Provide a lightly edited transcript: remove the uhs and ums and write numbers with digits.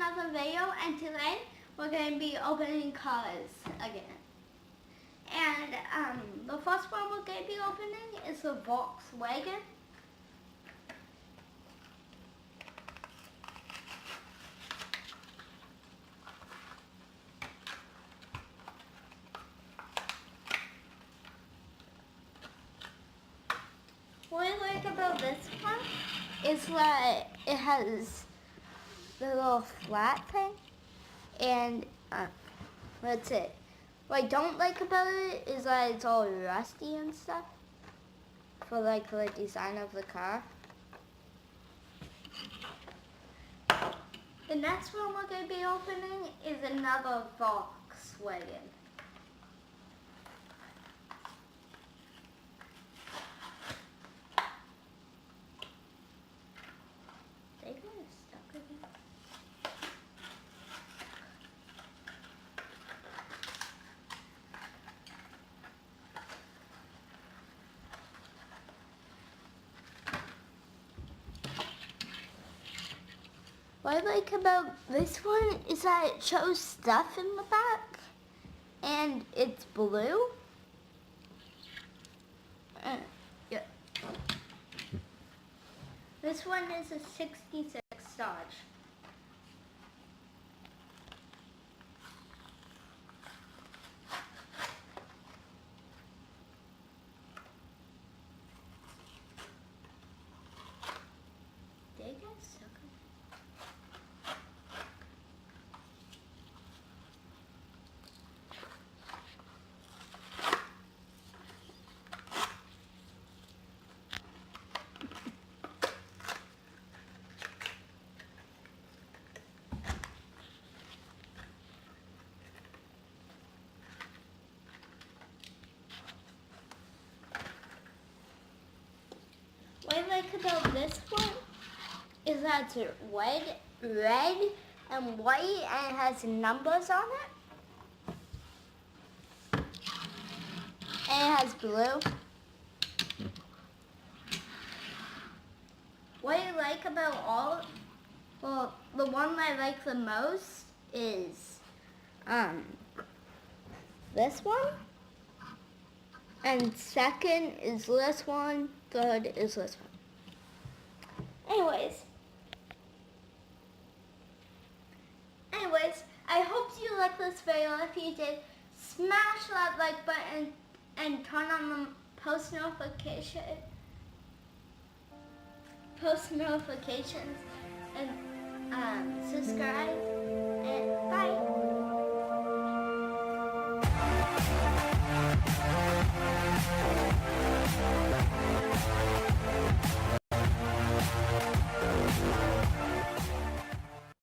another video, and today we're going to be opening cars again. And the first one we're going to be opening is the Volkswagen. What I like about this one is that it has the little flat thing, and that's it. What I don't like about it is that it's all rusty and stuff for like the design of the car. The next one we're going to be opening is another Volkswagen. They got it stuck again. What I like about this one is that it shows stuff in the back, and it's blue. Yeah. This one is a 66 Dodge. They got stuck. What I like about this one is that it's red and white, and it has numbers on it. And it has blue. What I like about the one I like the most is this one. And second is this one, third is this one. Anyways, I hope you liked this video. If you did, smash that like button and turn on the post notifications and subscribe.